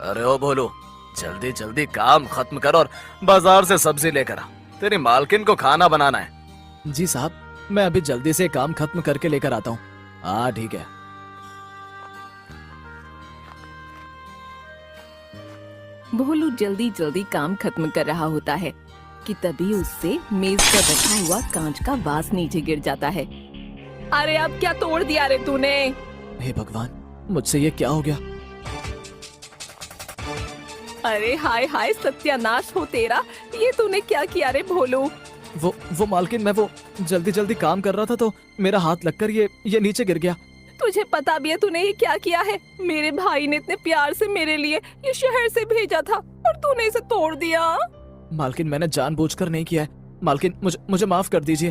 अरे ओ भोलू, जल्दी जल्दी काम खत्म कर और बाजार से सब्जी लेकर आ। तेरी मालकिन को खाना बनाना है। जी साहब, मैं अभी जल्दी से काम खत्म करके लेकर आता हूँ। हाँ ठीक है। भोलू जल्दी जल्दी काम खत्म कर रहा होता है कि तभी उससे मेज पर रखा हुआ कांच का वास नीचे गिर जाता है। अरे अब क्या तोड़ दिया रे तूने? हे भगवान, मुझसे ये क्या हो गया? अरे हाय हाय, सत्यानाश हो तेरा। ये तूने क्या किया रे भोलू? वो मालकिन, मैं वो जल्दी जल्दी काम कर रहा था तो मेरा हाथ लगकर ये नीचे गिर गया। तुझे पता भी है तूने ये क्या किया है? मेरे भाई ने इतने प्यार से मेरे लिए ये शहर से भेजा था और तूने इसे तोड़ दिया। मालकिन, मैंने जानबूझकर नहीं किया है। मालकिन, मुझे माफ कर दीजिए।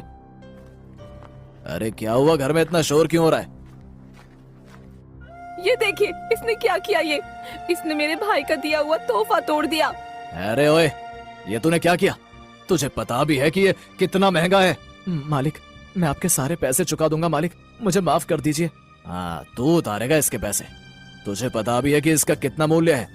अरे क्या हुआ, घर में इतना शोर क्यों हो रहा है? ये देखिए, इसने क्या किया। इसने मेरे भाई का दिया हुआ तोहफा तोड़ दिया। अरे ओए, ये तूने क्या किया? तुझे पता भी है कि ये कितना महंगा है? मालिक, मैं आपके सारे पैसे चुका दूंगा। मालिक, मुझे माफ कर दीजिए। हाँ, तू उतारेगा इसके पैसे। तुझे पता भी है कि इसका कितना मूल्य है?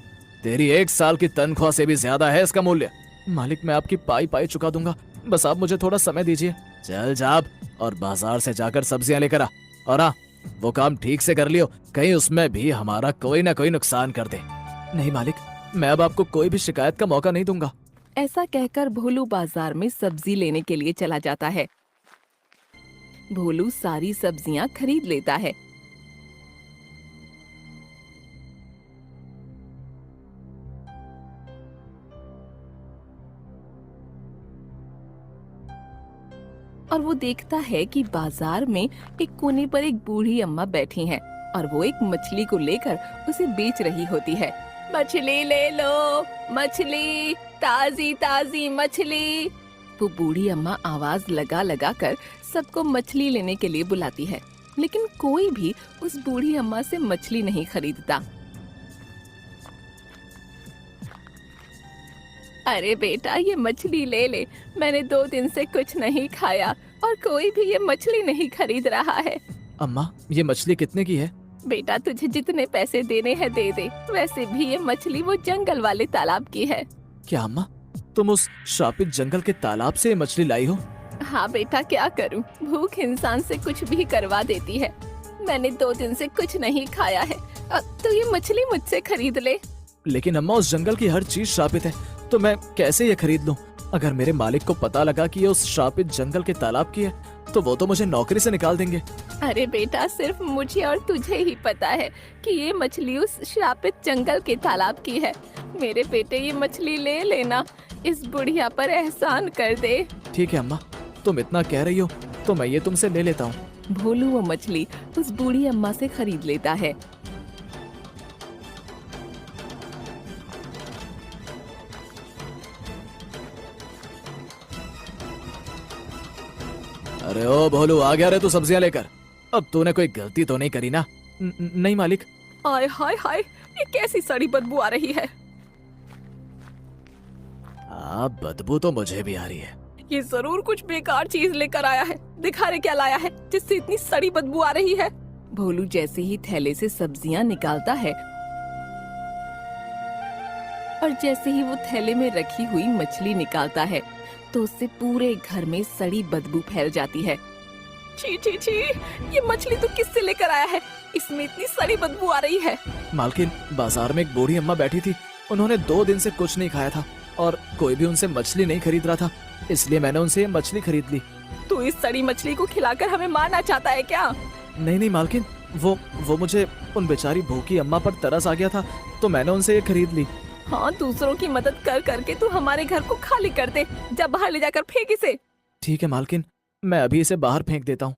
तेरी 1 साल की तनख्वाह से भी ज्यादा है इसका मूल्य। मालिक, मैं आपकी पाई पाई चुका दूंगा, बस आप मुझे थोड़ा समय दीजिए। चल जाब और बाजार से जाकर सब्जियां लेकर आ। और हाँ, वो काम ठीक से कर लियो, कहीं उसमें भी हमारा कोई ना कोई नुकसान कर दे। नहीं मालिक, मैं अब आपको कोई भी शिकायत का मौका नहीं दूंगा। ऐसा कहकर भोलू बाजार में सब्जी लेने के लिए चला जाता है। भोलू सारी सब्जियां खरीद लेता है। और वो देखता है कि बाजार में एक कोने पर एक बूढ़ी अम्मा बैठी हैं और वो एक मछली को लेकर उसे बेच रही होती है। मछली ले लो, मछली, ताजी ताजी मछली। वो बूढ़ी अम्मा आवाज लगा लगा कर सबको मछली लेने के लिए बुलाती है, लेकिन कोई भी उस बूढ़ी अम्मा से मछली नहीं खरीदता। अरे बेटा, ये मछली ले ले, मैंने 2 दिन से कुछ नहीं खाया और कोई भी ये मछली नहीं खरीद रहा है। अम्मा, ये मछली कितने की है? बेटा, तुझे जितने पैसे देने हैं दे दे। वैसे भी ये मछली वो जंगल वाले तालाब की है। क्या अम्मा, तुम उस श्रापित जंगल के तालाब से ये मछली लाई हो? हाँ बेटा, क्या करूं, भूख इंसान से कुछ भी करवा देती है। मैंने 2 दिन से कुछ नहीं खाया है, तो ये मछली मुझसे खरीद ले। लेकिन अम्मा, उस जंगल की हर चीज श्रापित है, तो मैं कैसे ये खरीद लूं? अगर मेरे मालिक को पता लगा कि ये उस श्रापित जंगल के तालाब की है, तो वो तो मुझे नौकरी से निकाल देंगे। अरे बेटा, सिर्फ मुझे और तुझे ही पता है कि ये मछली उस श्रापित जंगल के तालाब की है। मेरे बेटे, ये मछली ले लेना, इस बुढ़िया पर एहसान कर दे। ठीक है अम्मा, तुम इतना कह रही हो तो मैं ये तुमसे ले लेता हूँ। भोलू वो मछली उस बूढ़ी अम्मा से खरीद लेता है। अरे ओ भोलू, आ गया रे तू सब्जियां लेकर? अब तूने कोई गलती तो नहीं करी ना? नहीं मालिक। आय हाय हाय, ये कैसी सड़ी बदबू आ रही है। हाँ, बदबू तो मुझे भी आ रही है। ये जरूर कुछ बेकार चीज लेकर आया है। दिखा रे क्या लाया है जिससे इतनी सड़ी बदबू आ रही है। भोलू जैसे ही थैले से सब्जियां निकालता है और जैसे ही वो थैले में रखी हुई मछली निकालता है तो उससे पूरे घर में सड़ी बदबू फैल जाती है। छी छी छी, ये मछली तो किससे लेकर आया है? इसमें इतनी सड़ी बदबू आ रही है। मालकिन, बाजार में एक बूढ़ी अम्मा बैठी थी, उन्होंने 2 दिन से कुछ नहीं खाया था और कोई भी उनसे मछली नहीं खरीद रहा था, इसलिए मैंने उनसे ये मछली खरीद ली। तू इस सड़ी मछली को खिलाकर हमें मारना चाहता है क्या? नहीं मालकिन, वो मुझे उन बेचारी भूखी अम्मा पर तरस आ गया था तो मैंने उनसे ये खरीद ली। हाँ, दूसरों की मदद कर करके तू हमारे घर को खाली कर दे। जा बाहर ले जाकर फेंक इसे। ठीक है मालकिन, मैं अभी इसे बाहर फेंक देता हूँ।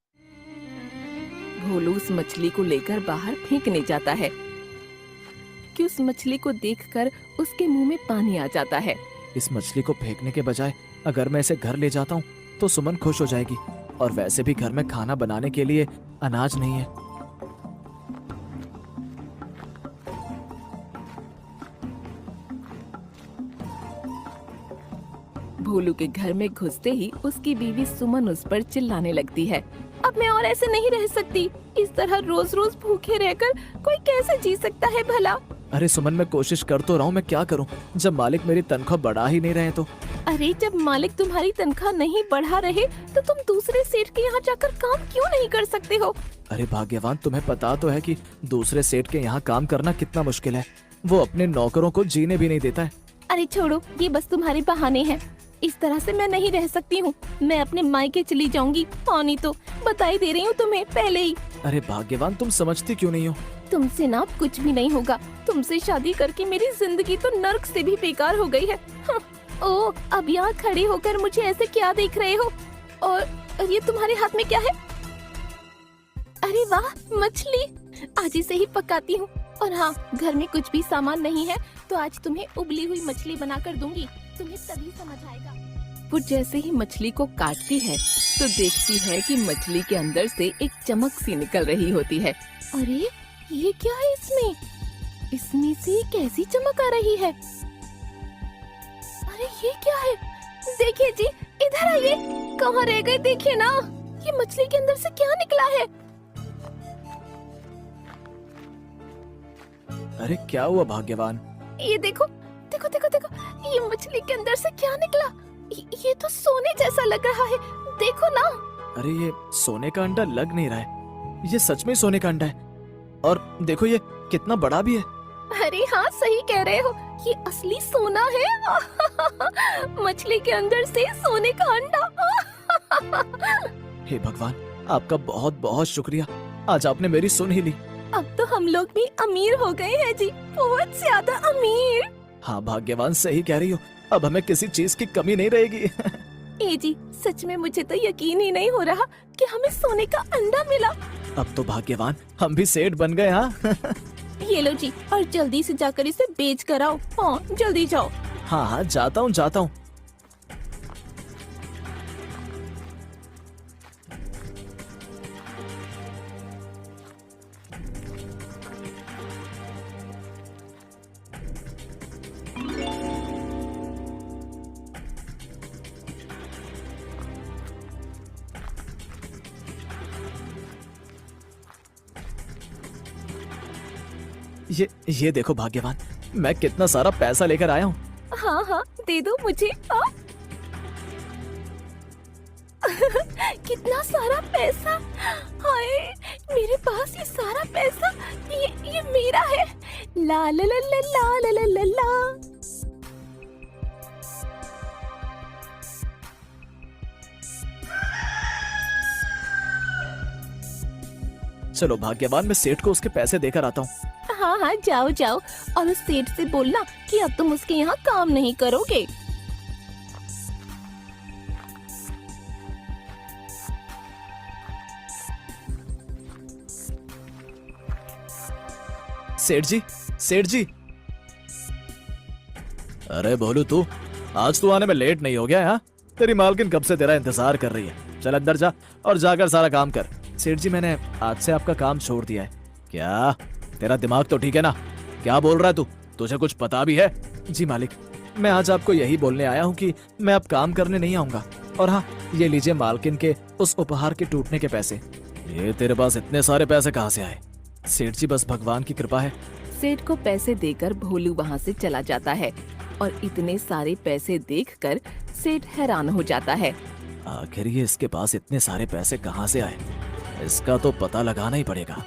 भोलू उस मछली को लेकर बाहर फेंकने जाता है कि उस मछली को देखकर उसके मुंह में पानी आ जाता है। इस मछली को फेंकने के बजाय अगर मैं इसे घर ले जाता हूँ तो सुमन खुश हो जाएगी, और वैसे भी घर में खाना बनाने के लिए अनाज नहीं है। भोलू के घर में घुसते ही उसकी बीवी सुमन उस पर चिल्लाने लगती है। अब मैं और ऐसे नहीं रह सकती। इस तरह रोज रोज भूखे रहकर कोई कैसे जी सकता है भला? अरे सुमन, मैं कोशिश कर तो रहा हूँ, मैं क्या करूँ जब मालिक मेरी तनख्वाह बढ़ा ही नहीं रहे तो। अरे जब मालिक तुम्हारी तनख्वाह नहीं बढ़ा रहे तो तुम दूसरे सेठ के यहाँ जाकर काम क्यों नहीं कर सकते हो? अरे भाग्यवान, तुम्हें पता तो है कि दूसरे सेठ के यहाँ काम करना कितना मुश्किल है। वो अपने नौकरों को जीने भी नहीं देता है। अरे छोड़ो, ये बस तुम्हारे बहाने हैं। इस तरह से मैं नहीं रह सकती हूँ। मैं अपने मायके चली जाऊंगी। पानी तो बताई दे रही हूँ तुम्हें पहले ही। अरे भाग्यवान, तुम समझती क्यों नहीं हो? तुमसे ना कुछ भी नहीं होगा। तुमसे शादी करके मेरी जिंदगी तो नर्क से भी बेकार हो गई है। हाँ। ओ, अब यहाँ खड़े होकर मुझे ऐसे क्या देख रहे हो? और ये तुम्हारे हाथ में क्या है? अरे वाह, मछली। आज ही से ही पकाती हूँ। और हाँ, घर में कुछ भी सामान नहीं है तो आज तुम्हें उबली हुई मछली बनाकर दूंगी। तुम्हें तभी समझ आएगा। वो जैसे ही मछली को काटती है तो देखती है कि मछली के अंदर से एक चमक सी निकल रही होती है। अरे ये क्या है इसमें से कैसी चमक आ रही है? अरे ये क्या है? देखिए जी, इधर आइए। कहाँ रह गए? देखिए ना, ये मछली के अंदर से क्या निकला है? अरे क्या हुआ भाग्यवान? ये देखो देखो देखो देखो, ये मछली के अंदर से क्या निकला? ये तो सोने जैसा लग रहा है। देखो ना। अरे ये सोने का अंडा लग नहीं रहा है। ये सच में सोने का अंडा है। और देखो ये कितना बड़ा भी है। अरे हाँ, सही कह रहे हो, ये असली सोना है। मछली के अंदर से सोने का अंडा। हे भगवान, आपका बहुत बहुत शुक्रिया। आज आपने मेरी सुन ही ली। अब तो हम लोग भी अमीर हो गए हैं जी, बहुत ज्यादा अमीर। हाँ भाग्यवान, सही कह रही हो। अब हमें किसी चीज की कमी नहीं रहेगी। ए जी, सच में मुझे तो यकीन ही नहीं हो रहा कि हमें सोने का अंडा मिला। अब तो भाग्यवान हम भी सेठ बन गए। हाँ। ये लो जी, और जल्दी से जाकर इसे बेच कर आओ। हाँ, जल्दी जाओ। हाँ हाँ, जाता हूँ जाता हूँ। ये देखो भाग्यवान, मैं कितना सारा पैसा लेकर आया हूँ। हाँ हाँ, दे दो मुझे। कितना सारा पैसा! हाय, मेरे पास ये सारा पैसा, ये मेरा है। ला ला ला ला ला ला ला ला। चलो भाग्यवान, मैं सेठ को उसके पैसे देकर आता हूँ। हाँ हाँ, जाओ जाओ, और उस सेठ से बोलना कि अब तुम उसके यहाँ काम नहीं करोगे। सेठ जी, सेठ जी। अरे भोलू, तू आज तू आने में लेट नहीं हो गया? हाँ, तेरी मालकिन कब से तेरा इंतजार कर रही है। चल अंदर जा और जाकर सारा काम कर। सेठ जी, मैंने आज से आपका काम छोड़ दिया है। क्या? तेरा दिमाग तो ठीक है ना? क्या बोल रहा है तू? तुझे कुछ पता भी है? जी मालिक, मैं आज आपको यही बोलने आया हूँ कि मैं अब काम करने नहीं आऊंगा। और हाँ, ये लीजिए मालकिन के उस उपहार के टूटने के पैसे। ये तेरे पास इतने सारे पैसे कहाँ से आए? सेठ जी, बस भगवान की कृपा है। सेठ को पैसे देकर भोलू वहाँ से चला जाता है और इतने सारे पैसे देखकर सेठ हैरान हो जाता है। आखिर ये इसके पास इतने सारे पैसे कहाँ से आए? इसका तो पता लगाना ही पड़ेगा।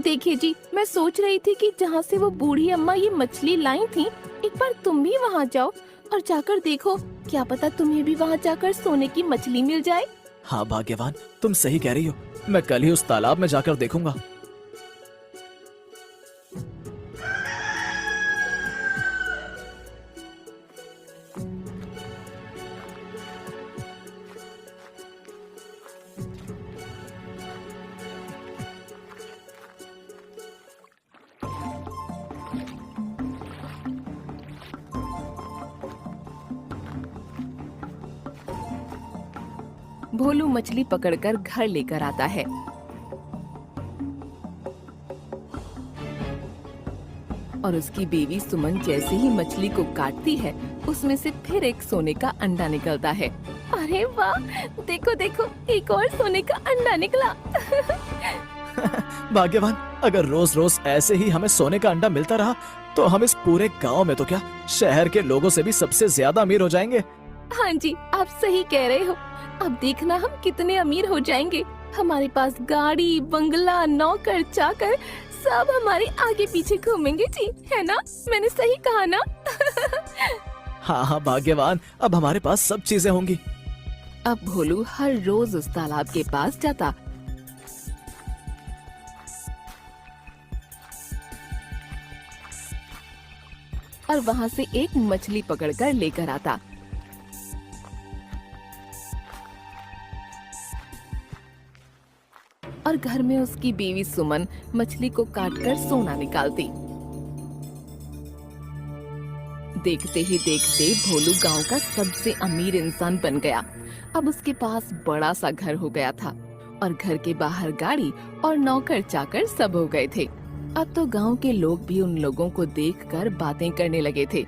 देखिए जी, मैं सोच रही थी कि जहाँ से वो बूढ़ी अम्मा ये मछली लाई थी, एक बार तुम भी वहाँ जाओ और जाकर देखो, क्या पता तुम्हें भी वहाँ जाकर सोने की मछली मिल जाए। हाँ भाग्यवान, तुम सही कह रही हो। मैं कल ही उस तालाब में जाकर देखूंगा। भोलू मछली पकड़कर घर लेकर आता है। और उसकी बीवी सुमन जैसे ही मछली को काटती है, उसमें से फिर एक सोने का अंडा निकलता है। अरे वाह, देखो देखो, एक और सोने का अंडा निकला। भाग्यवान, अगर रोज रोज ऐसे ही हमें सोने का अंडा मिलता रहा तो हम इस पूरे गांव में तो क्या, शहर के लोगों से भी सबसे ज्यादा अमीर हो जाएंगे। हाँ जी, आप सही कह रहे हो। अब देखना हम कितने अमीर हो जाएंगे। हमारे पास गाड़ी, बंगला, नौकर, चाकर सब हमारे आगे पीछे घूमेंगे जी, है ना? मैंने सही कहा ना? हाँ हाँ भाग्यवान, अब हमारे पास सब चीजें होंगी। अब भोलू हर रोज उस तालाब के पास जाता और वहाँ से एक मछली पकड़कर लेकर आता। और घर में उसकी बीवी सुमन मछली को काटकर सोना निकालती। देखते ही देखते भोलू गांव का सबसे अमीर इंसान बन गया। अब उसके पास बड़ा सा घर हो गया था और घर के बाहर गाड़ी और नौकर चाकर सब हो गए थे। अब तो गांव के लोग भी उन लोगों को देखकर बातें करने लगे थे।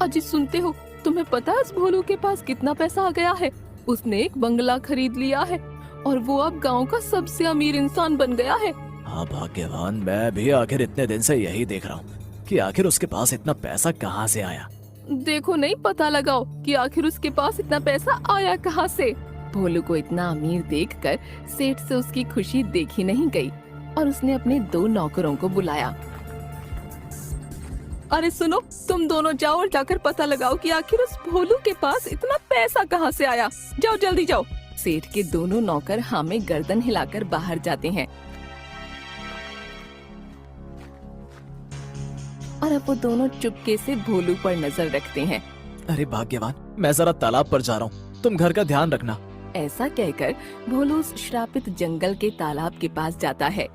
अजी सुनते हो, तुम्हें पता है इस भोलू के पास कितना पैसा आ गया है? उसने एक बंगला खरीद लिया है और वो अब गांव का सबसे अमीर इंसान बन गया है। हाँ भाग्यवान, मैं भी आखिर इतने दिन से यही देख रहा हूँ कि आखिर उसके पास इतना पैसा कहाँ से आया। देखो, नहीं पता लगाओ कि आखिर उसके पास इतना पैसा आया कहाँ से। भोलू को इतना अमीर देखकर सेठ से उसकी खुशी देखी नहीं गई और उसने अपने 2 नौकरों को बुलाया। अरे सुनो, तुम दोनों जाओ और जाकर पता लगाओ कि आखिर उस भोलू के पास इतना पैसा कहाँ से आया। जाओ, जल्दी जाओ। सेठ के दोनों नौकर हाँ में गर्दन हिलाकर बाहर जाते हैं और अब वो दोनों चुपके से भोलू पर नजर रखते हैं। अरे भाग्यवान, मैं जरा तालाब पर जा रहा हूँ, तुम घर का ध्यान रखना। ऐसा कहकर भोलू उस श्रापित जंगल के तालाब के पास जाता है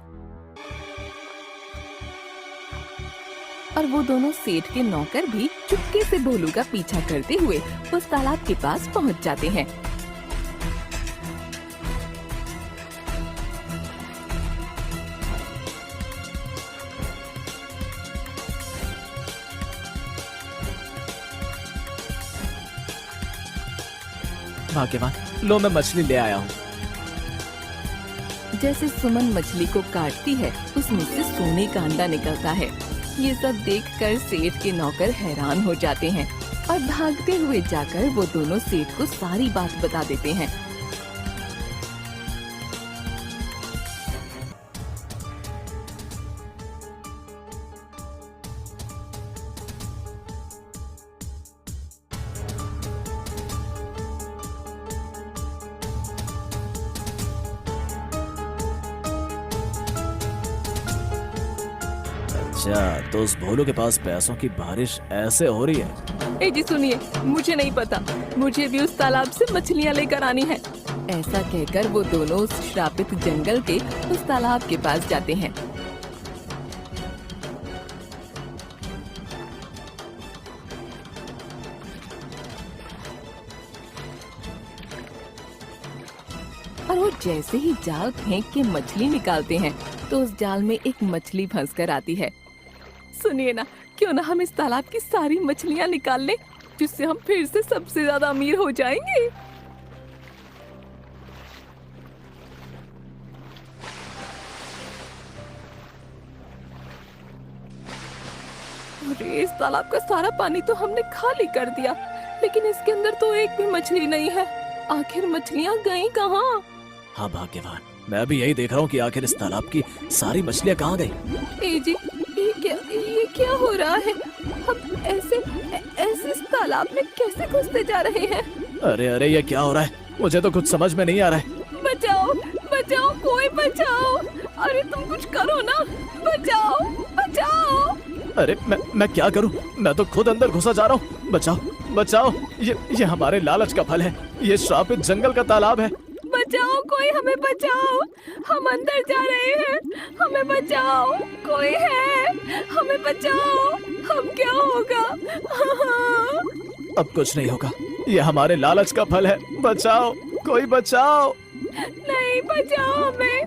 और वो दोनों सेठ के नौकर भी चुपके से भोलू का पीछा करते हुए उस तालाब के पास पहुंच जाते हैं। भाग्यवान, लो मैं मछली ले आया हूँ। जैसे सुमन मछली को काटती है, उसमें से सोने का अंडा निकलता है। ये सब देखकर सेठ के नौकर हैरान हो जाते हैं और भागते हुए जाकर वो दोनों सेठ को सारी बात बता देते हैं। अच्छा, तो उस भोलू के पास पैसों की बारिश ऐसे हो रही है। ए जी सुनिए, मुझे नहीं पता, मुझे भी उस तालाब से मछलियाँ लेकर आनी है। ऐसा कहकर वो दोनों उस श्रापित जंगल के उस तालाब के पास जाते हैं। और वो जैसे ही जाल फेंक के मछली निकालते हैं तो उस जाल में एक मछली फंस कर आती है। सुनिए ना, क्यों ना हम इस तालाब की सारी मछलियाँ निकाल लें, जिससे हम फिर से सबसे ज्यादा अमीर हो जाएंगे। अरे इस तालाब का सारा पानी तो हमने खाली कर दिया, लेकिन इसके अंदर तो एक भी मछली नहीं है। आखिर मछलियाँ गई कहाँ? हाँ भाग्यवान, मैं भी यही देख रहा हूँ कि आखिर इस तालाब की सारी मछलियाँ कहाँ गई। ए जी, ये क्या हो रहा है? हम ऐसे इस तालाब में कैसे घुसते जा रहे हैं? अरे अरे, ये क्या हो रहा है? मुझे तो कुछ समझ में नहीं आ रहा है। बचाओ बचाओ, कोई बचाओ! अरे तुम कुछ करो ना, बचाओ बचाओ! अरे मैं क्या करूं? मैं तो खुद अंदर घुसा जा रहा हूं। बचाओ बचाओ, ये हमारे लालच का फल है। ये श्रापित जंगल का तालाब है। बचाओ, कोई हमें बचाओ! हम अंदर जा रहे हैं, हमें बचाओ! कोई है, हमें बचाओ! हम क्या होगा? अब कुछ नहीं होगा, ये हमारे लालच का फल है। बचाओ, कोई बचाओ! नहीं, बचाओ हमें!